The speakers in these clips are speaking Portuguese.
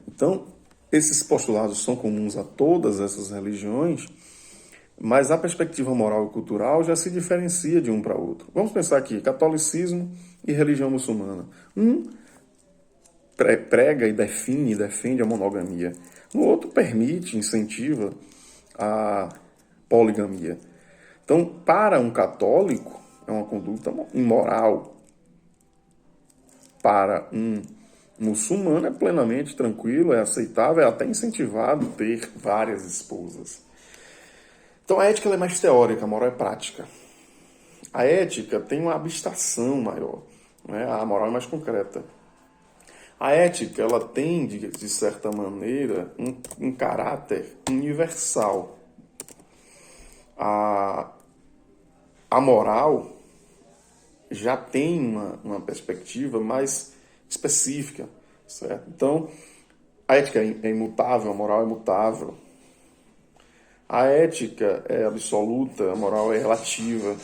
Então, esses postulados são comuns a todas essas religiões, mas a perspectiva moral e cultural já se diferencia de um para outro. Vamos pensar aqui, catolicismo e religião muçulmana. Um prega e defende a monogamia. O outro permite, incentiva a poligamia. Então, para um católico, é uma conduta imoral. Para um muçulmano é plenamente tranquilo, é aceitável, é até incentivado ter várias esposas. Então a ética é mais teórica, a moral é prática. A ética tem uma abstração maior, né? A moral é mais concreta. A ética ela tem, de certa maneira, um caráter universal. A moral já tem uma perspectiva mais específica, certo? Então, a ética é imutável, a moral é mutável. A ética é absoluta, a moral é relativa.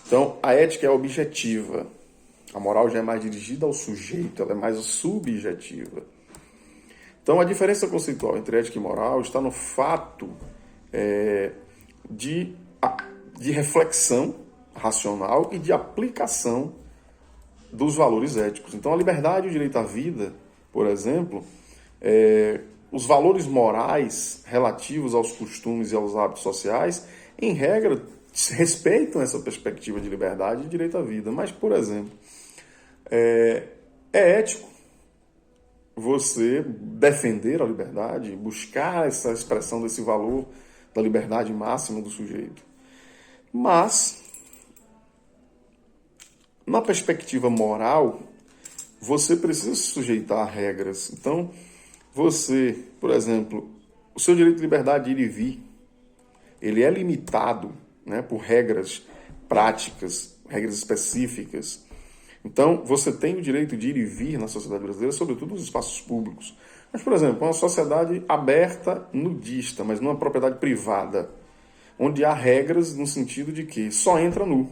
Então, a ética é objetiva. A moral já é mais dirigida ao sujeito, ela é mais subjetiva. Então, a diferença conceitual entre ética e moral está no fato de reflexão racional e de aplicação dos valores éticos. Então, a liberdade e o direito à vida, por exemplo, os valores morais relativos aos costumes e aos hábitos sociais, em regra, respeitam essa perspectiva de liberdade e direito à vida. Mas, por exemplo, é ético você defender a liberdade, buscar essa expressão desse valor da liberdade máxima do sujeito. Mas, na perspectiva moral, você precisa se sujeitar a regras. Então, você, por exemplo, o seu direito de liberdade de ir e vir, ele é limitado, né, por regras práticas, regras específicas. Então, você tem o direito de ir e vir na sociedade brasileira, sobretudo nos espaços públicos. Mas, por exemplo, uma sociedade aberta, nudista, mas numa propriedade privada, onde há regras no sentido de que só entra nu.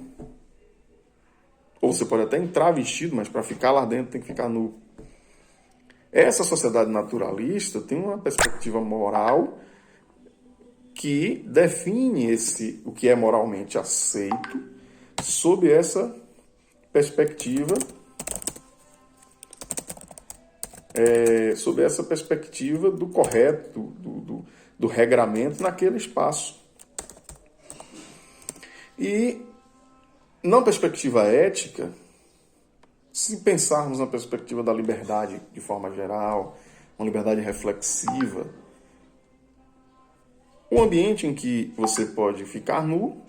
Ou você pode até entrar vestido, mas para ficar lá dentro tem que ficar nu. Essa sociedade naturalista tem uma perspectiva moral que define o que é moralmente aceito sob essa perspectiva do correto, do regramento naquele espaço. E na perspectiva ética, se pensarmos na perspectiva da liberdade de forma geral, uma liberdade reflexiva, um ambiente em que você pode ficar nu,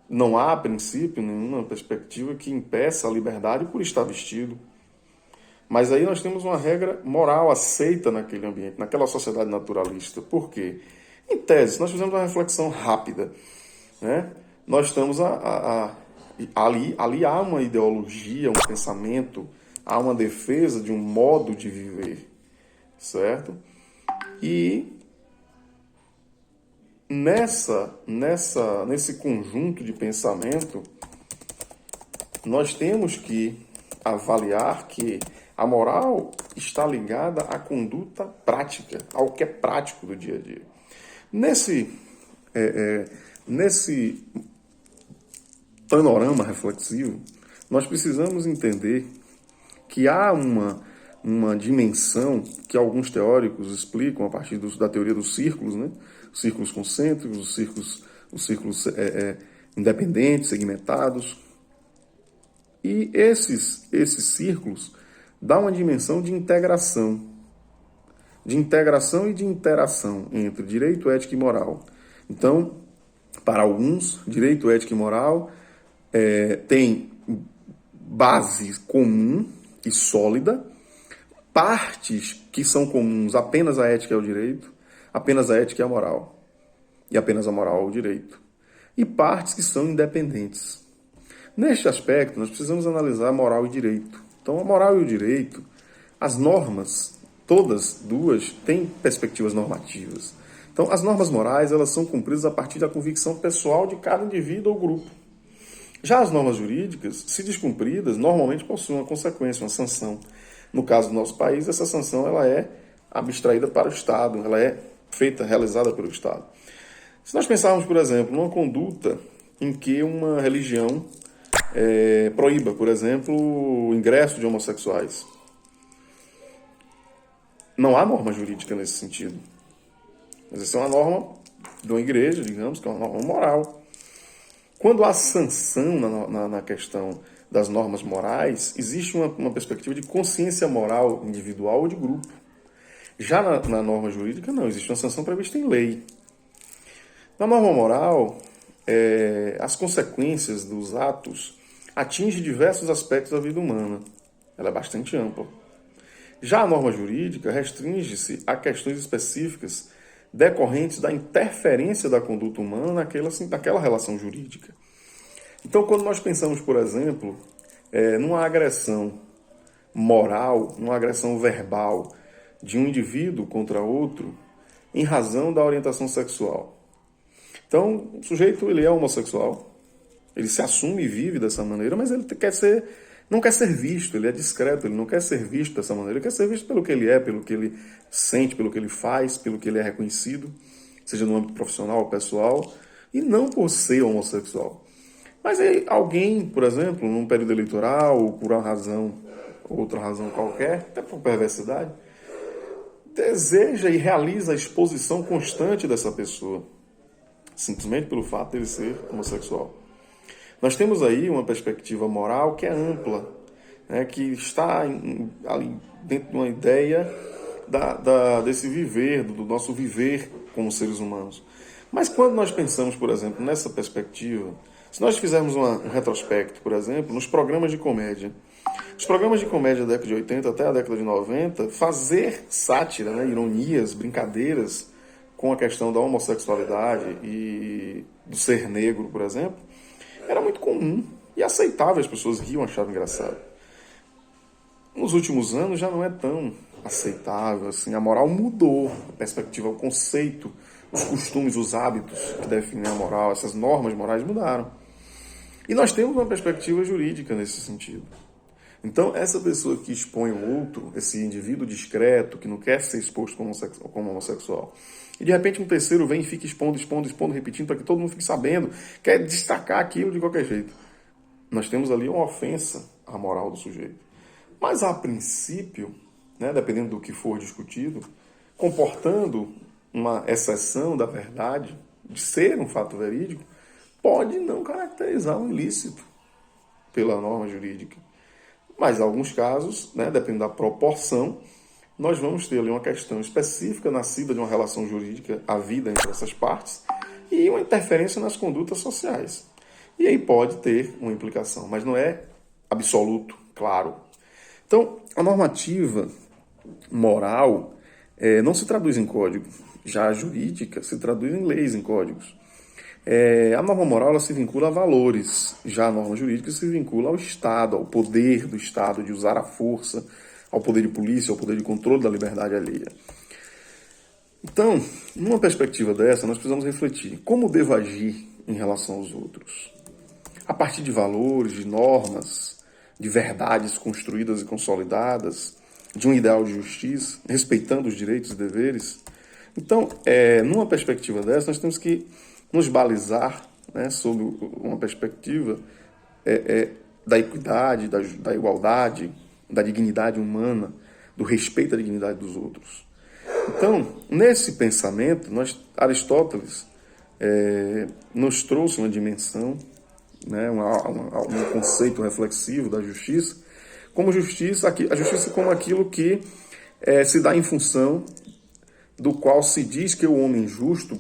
não há, a princípio, nenhuma perspectiva que impeça a liberdade por estar vestido. Mas aí nós temos uma regra moral aceita naquele ambiente, naquela sociedade naturalista. Por quê? Em tese, nós fizemos uma reflexão rápida, né? Nós estamos ali há uma ideologia, um pensamento, há uma defesa de um modo de viver, certo? E nesse conjunto de pensamento, nós temos que avaliar que a moral está ligada à conduta prática, ao que é prático do dia a dia. Nesse panorama reflexivo, nós precisamos entender que há uma dimensão que alguns teóricos explicam a partir da teoria dos círculos, né? Os círculos concêntricos, os círculos independentes, segmentados. E esses círculos dão uma dimensão de integração e de interação entre direito, ética e moral. Então, para alguns, direito, ética e moral tem base comum e sólida, partes que são comuns apenas à ética e ao direito, apenas a ética e a moral, e apenas a moral ao direito, e partes que são independentes. Neste aspecto, nós precisamos analisar moral e direito. Então, a moral e o direito, as normas, todas duas, têm perspectivas normativas. Então, as normas morais, elas são cumpridas a partir da convicção pessoal de cada indivíduo ou grupo. Já as normas jurídicas, se descumpridas, normalmente possuem uma consequência, uma sanção. No caso do nosso país, essa sanção ela é abstraída para o Estado, ela é feita, realizada pelo Estado. Se nós pensarmos, por exemplo, numa conduta em que uma religião proíba, por exemplo, o ingresso de homossexuais, não há norma jurídica nesse sentido. Mas essa é uma norma de uma igreja, digamos, que é uma norma moral. Quando há sanção na questão das normas morais, existe uma perspectiva de consciência moral individual ou de grupo. Já na norma jurídica, não, existe uma sanção prevista em lei. Na norma moral, as consequências dos atos atingem diversos aspectos da vida humana. Ela é bastante ampla. Já a norma jurídica restringe-se a questões específicas decorrentes da interferência da conduta humana naquela relação jurídica. Então, quando nós pensamos, por exemplo, numa agressão moral, numa agressão verbal de um indivíduo contra outro em razão da orientação sexual. Então, o sujeito ele é homossexual, ele se assume e vive dessa maneira, mas ele não quer ser visto, ele é discreto, ele não quer ser visto dessa maneira, ele quer ser visto pelo que ele é, pelo que ele sente, pelo que ele faz, pelo que ele é reconhecido, seja no âmbito profissional ou pessoal, e não por ser homossexual. Mas aí alguém, por exemplo, num período eleitoral, ou por uma razão, outra razão qualquer, até por perversidade, deseja e realiza a exposição constante dessa pessoa, simplesmente pelo fato de ele ser homossexual. Nós temos aí uma perspectiva moral que é ampla, né, que está ali dentro de uma ideia desse viver, do nosso viver como seres humanos. Mas quando nós pensamos, por exemplo, nessa perspectiva, se nós fizermos um retrospecto, por exemplo, nos programas de comédia, os programas de comédia da década de 80 até a década de 90, fazer sátira, né, ironias, brincadeiras com a questão da homossexualidade e do ser negro, por exemplo, era muito comum e aceitável, as pessoas riam, achavam engraçado. Nos últimos anos já não é tão aceitável, assim, a moral mudou, a perspectiva, o conceito, os costumes, os hábitos que definem a moral, essas normas morais mudaram. E nós temos uma perspectiva jurídica nesse sentido. Então, essa pessoa que expõe o outro, esse indivíduo discreto, que não quer ser exposto como homossexual, e de repente um terceiro vem e fica expondo, repetindo, para que todo mundo fique sabendo, quer destacar aquilo de qualquer jeito. Nós temos ali uma ofensa à moral do sujeito. Mas, a princípio, né, dependendo do que for discutido, comportando uma exceção da verdade, de ser um fato verídico, pode não caracterizar um ilícito pela norma jurídica. Mas, em alguns casos, né, dependendo da proporção, nós vamos ter ali uma questão específica nascida de uma relação jurídica, a vida entre essas partes, e uma interferência nas condutas sociais. E aí pode ter uma implicação, mas não é absoluto, claro. Então, a normativa moral não se traduz em código, já a jurídica se traduz em leis, em códigos. A norma moral ela se vincula a valores, já a norma jurídica se vincula ao Estado, ao poder do Estado de usar a força, ao poder de polícia, ao poder de controle da liberdade alheia. Então, numa perspectiva dessa, nós precisamos refletir como devo agir em relação aos outros. A partir de valores, de normas, de verdades construídas e consolidadas, de um ideal de justiça, respeitando os direitos e deveres. Então, numa perspectiva dessa, nós temos que nos balizar, né, sob uma perspectiva da equidade, da igualdade, da dignidade humana, do respeito à dignidade dos outros. Então, nesse pensamento, Aristóteles nos trouxe uma dimensão, né, um conceito reflexivo da justiça, como a justiça como aquilo que se dá em função do qual se diz que o homem justo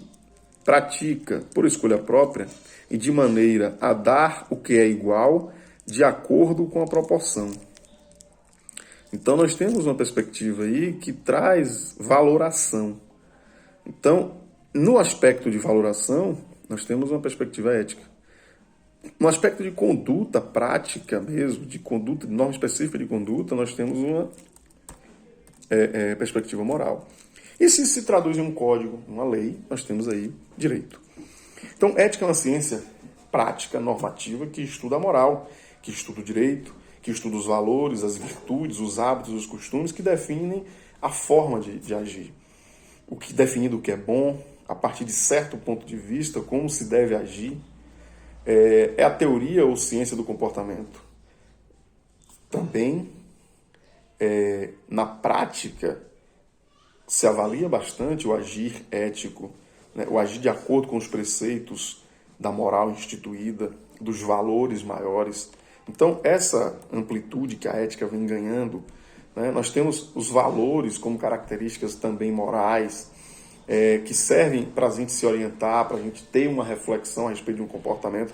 pratica, por escolha própria, e de maneira a dar o que é igual, de acordo com a proporção. Então, nós temos uma perspectiva aí que traz valoração. Então, no aspecto de valoração, nós temos uma perspectiva ética. No aspecto de conduta prática mesmo, de conduta, de norma específica de conduta, nós temos uma perspectiva moral. E se traduz em um código, uma lei, nós temos aí direito. Então, ética é uma ciência prática, normativa, que estuda a moral, que estuda o direito, que estuda os valores, as virtudes, os hábitos, os costumes que definem a forma de agir. O que definido o que é bom, a partir de certo ponto de vista, como se deve agir, é a teoria ou ciência do comportamento. Também, na prática, se avalia bastante o agir ético, né? O agir de acordo com os preceitos da moral instituída, dos valores maiores. Então, essa amplitude que a ética vem ganhando, né? Nós temos os valores como características também morais, que servem para a gente se orientar, para a gente ter uma reflexão a respeito de um comportamento,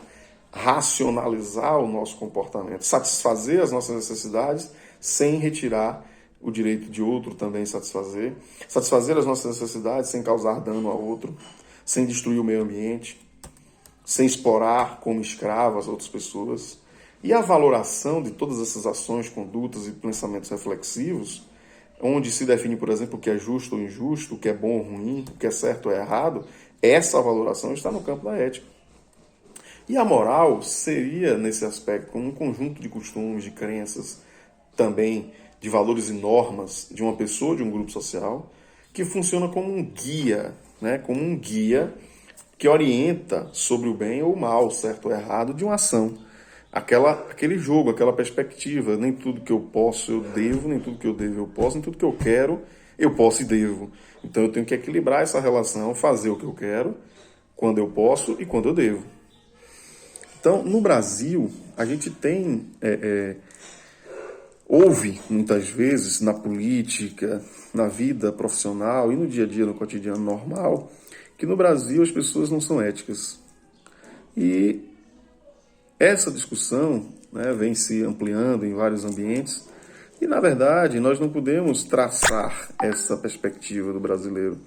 racionalizar o nosso comportamento, satisfazer as nossas necessidades sem retirar o direito de outro também satisfazer as nossas necessidades sem causar dano a outro, sem destruir o meio ambiente, sem explorar como escravo as outras pessoas. E a valoração de todas essas ações, condutas e pensamentos reflexivos, onde se define, por exemplo, o que é justo ou injusto, o que é bom ou ruim, o que é certo ou errado, essa valoração está no campo da ética. E a moral seria, nesse aspecto, como um conjunto de costumes, de crenças, também de valores e normas de uma pessoa, de um grupo social, que funciona como um guia, né? Como um guia que orienta sobre o bem ou o mal, certo ou errado, de uma ação. Aquele jogo, aquela perspectiva, nem tudo que eu posso eu devo, nem tudo que eu devo eu posso, nem tudo que eu quero eu posso e devo. Então eu tenho que equilibrar essa relação, fazer o que eu quero, quando eu posso e quando eu devo. Então, no Brasil, a gente tem... Houve, muitas vezes, na política, na vida profissional e no dia a dia, no cotidiano normal, que no Brasil as pessoas não são éticas. E essa discussão, né, vem se ampliando em vários ambientes e, na verdade, nós não podemos traçar essa perspectiva do brasileiro.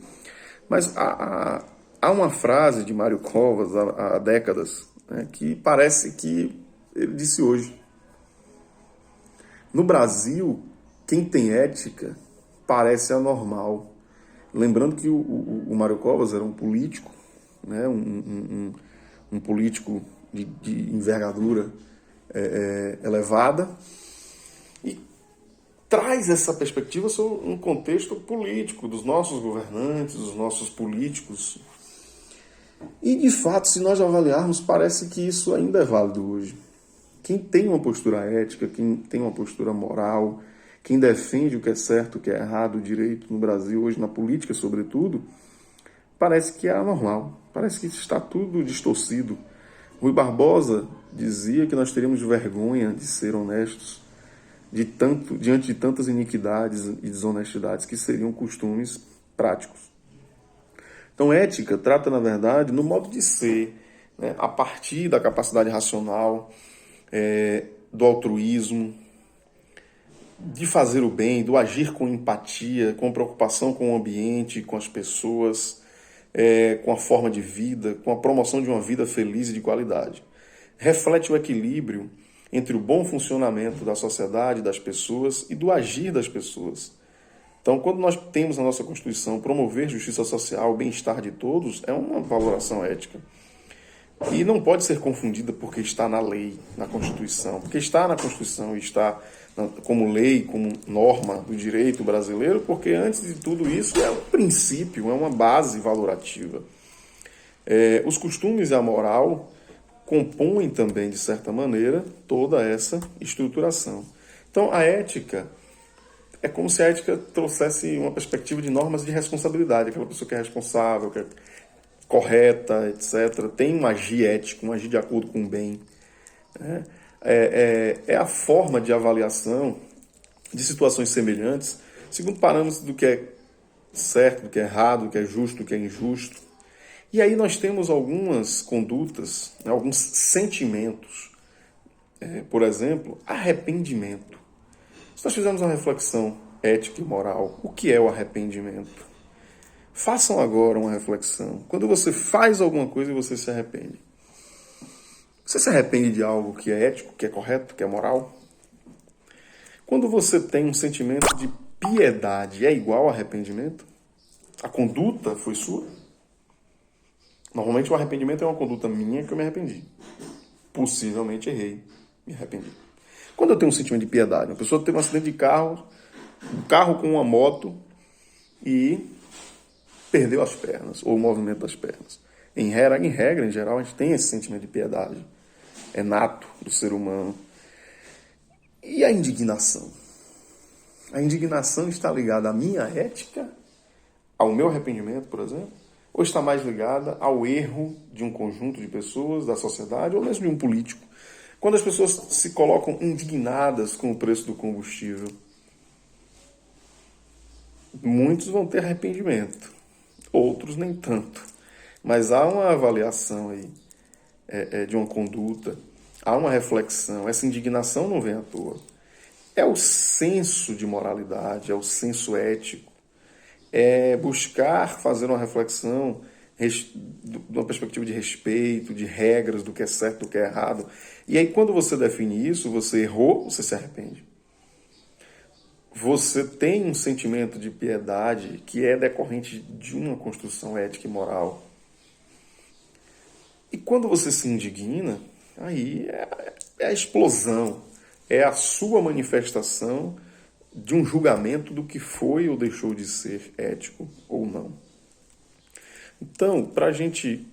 Mas há uma frase de Mário Covas, há décadas, né, que parece que ele disse hoje. No Brasil, quem tem ética parece anormal. Lembrando que o Mário Covas era um político, né, um político de envergadura elevada, e traz essa perspectiva sobre um contexto político, dos nossos governantes, dos nossos políticos. E, de fato, se nós avaliarmos, parece que isso ainda é válido hoje. Quem tem uma postura ética, quem tem uma postura moral, quem defende o que é certo, o que é errado, o direito no Brasil, hoje na política sobretudo, parece que é anormal, parece que está tudo distorcido. Rui Barbosa dizia que nós teríamos vergonha de ser honestos diante de tantas iniquidades e desonestidades que seriam costumes práticos. Então, ética trata, na verdade, no modo de ser, né, a partir da capacidade racional, do altruísmo, de fazer o bem, do agir com empatia, com preocupação com o ambiente, com as pessoas, com a forma de vida, com a promoção de uma vida feliz e de qualidade. Reflete o equilíbrio entre o bom funcionamento da sociedade, das pessoas e do agir das pessoas. Então, quando nós temos na nossa Constituição promover justiça social, o bem-estar de todos, é uma valoração ética. E não pode ser confundida porque está na lei, na Constituição. Porque está na Constituição e está como lei, como norma do direito brasileiro, porque antes de tudo isso é um princípio, é uma base valorativa. Os costumes e a moral compõem também, de certa maneira, toda essa estruturação. Então, a ética é como se a ética trouxesse uma perspectiva de normas de responsabilidade. Aquela pessoa que é responsável, que é correta, etc., tem um agir ético, um agir de acordo com o bem. É a forma de avaliação de situações semelhantes, segundo parâmetros do que é certo, do que é errado, do que é justo, do que é injusto. E aí nós temos algumas condutas, né, alguns sentimentos. Por exemplo, arrependimento. Se nós fizermos uma reflexão ética e moral, o que é o arrependimento? Façam agora uma reflexão. Quando você faz alguma coisa e você se arrepende. Você se arrepende de algo que é ético, que é correto, que é moral? Quando você tem um sentimento de piedade, é igual a arrependimento? A conduta foi sua? Normalmente o arrependimento é uma conduta minha que eu me arrependi. Possivelmente errei, me arrependi. Quando eu tenho um sentimento de piedade, uma pessoa teve um acidente de carro, um carro com uma moto, e perdeu as pernas, ou o movimento das pernas. Em regra, em geral, a gente tem esse sentimento de piedade. É nato do ser humano. E a indignação? A indignação está ligada à minha ética, ao meu arrependimento, por exemplo, ou está mais ligada ao erro de um conjunto de pessoas, da sociedade, ou mesmo de um político? Quando as pessoas se colocam indignadas com o preço do combustível, muitos vão ter arrependimento, outros nem tanto. Mas há uma avaliação aí de uma conduta, há uma reflexão. Essa indignação não vem à toa. É o senso de moralidade, é o senso ético, é buscar fazer uma reflexão de uma perspectiva de respeito, de regras, do que é certo, do que é errado. E aí, quando você define isso, você errou, você se arrepende. Você tem um sentimento de piedade que é decorrente de uma construção ética e moral. E quando você se indigna, aí é a explosão, é a sua manifestação de um julgamento do que foi ou deixou de ser ético ou não. Então, para a gente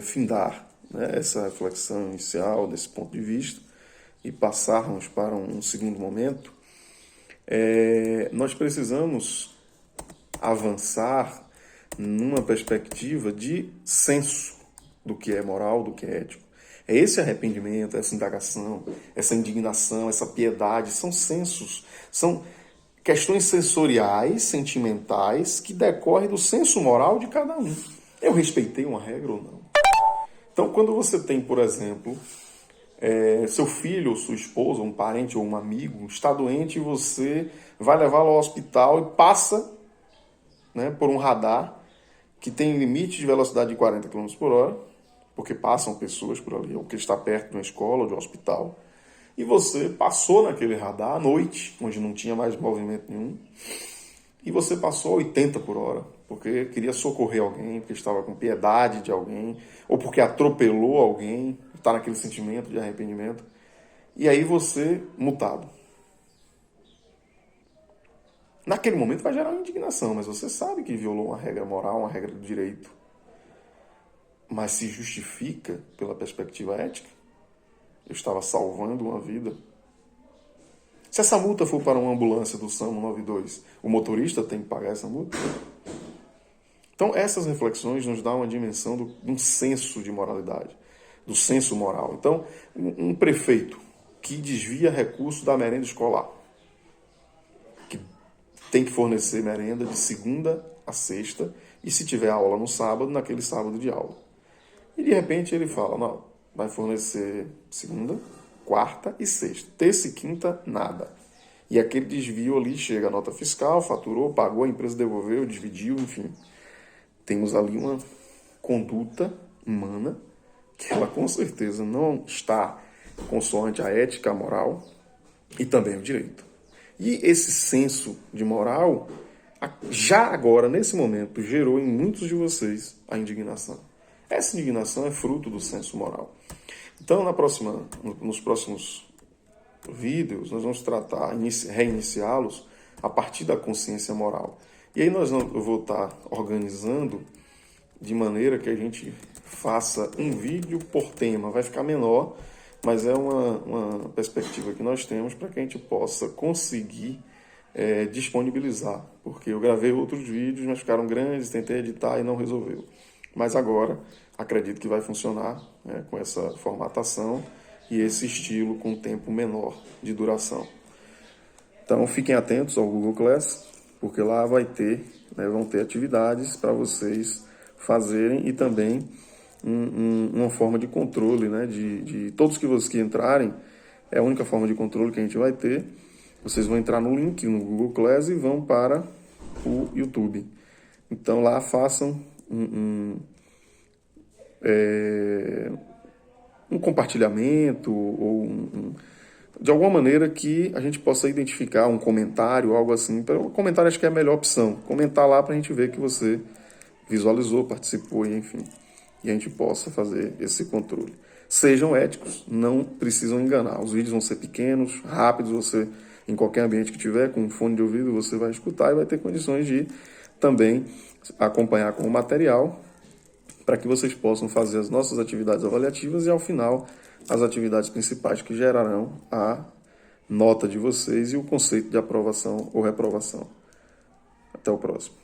findar, né, essa reflexão inicial desse ponto de vista e passarmos para um segundo momento, nós precisamos avançar numa perspectiva de senso do que é moral, do que é ético. É esse arrependimento, essa indagação, essa indignação, essa piedade, são sensos, são questões sensoriais, sentimentais, que decorrem do senso moral de cada um. Eu respeitei uma regra ou não? Então, quando você tem, por exemplo, seu filho ou sua esposa, um parente ou um amigo está doente e você vai levá-lo ao hospital e passa, né, por um radar que tem limite de velocidade de 40 km por hora, porque passam pessoas por ali, ou que está perto de uma escola ou de um hospital, e você passou naquele radar à noite, onde não tinha mais movimento nenhum, e você passou a 80 por hora, porque queria socorrer alguém, porque estava com piedade de alguém, ou porque atropelou alguém, está naquele sentimento de arrependimento, e aí você, multado. Naquele momento vai gerar uma indignação, mas você sabe que violou uma regra moral, uma regra do direito. Mas se justifica pela perspectiva ética? Eu estava salvando uma vida. Se essa multa for para uma ambulância do SAMU 92, o motorista tem que pagar essa multa? Então, essas reflexões nos dão uma dimensão de um senso de moralidade, do senso moral. Então, um prefeito que desvia recursos da merenda escolar, que tem que fornecer merenda de segunda a sexta, e se tiver aula no sábado, naquele sábado de aula. E de repente ele fala, não, vai fornecer segunda, quarta e sexta. Terça e quinta, nada. E aquele desvio ali chega a nota fiscal, faturou, pagou, a empresa devolveu, dividiu, enfim. Temos ali uma conduta humana que ela com certeza não está consoante a ética, a moral e também o direito. E esse senso de moral, já agora, nesse momento, gerou em muitos de vocês a indignação. Essa indignação é fruto do senso moral. Então, nos próximos vídeos, nós vamos tratar, reiniciá-los a partir da consciência moral. E aí eu vou estar organizando de maneira que a gente faça um vídeo por tema. Vai ficar menor, mas é uma perspectiva que nós temos para que a gente possa conseguir disponibilizar. Porque eu gravei outros vídeos, mas ficaram grandes, tentei editar e não resolveu. Mas agora acredito que vai funcionar, né, com essa formatação e esse estilo com tempo menor de duração. Então fiquem atentos ao Google Class, porque lá vão ter atividades para vocês fazerem e também uma forma de controle, né, de todos que entrarem, é a única forma de controle que a gente vai ter. Vocês vão entrar no link no Google Class e vão para o YouTube. Então lá façam um compartilhamento ou de alguma maneira que a gente possa identificar um comentário, algo assim. O comentário acho que é a melhor opção. Comentar lá para a gente ver que você visualizou, participou, enfim. E a gente possa fazer esse controle. Sejam éticos, não precisam enganar. Os vídeos vão ser pequenos, rápidos, você em qualquer ambiente que tiver, com um fone de ouvido, você vai escutar e vai ter condições de também acompanhar com o material para que vocês possam fazer as nossas atividades avaliativas e, ao final, as atividades principais que gerarão a nota de vocês e o conceito de aprovação ou reprovação. Até o próximo.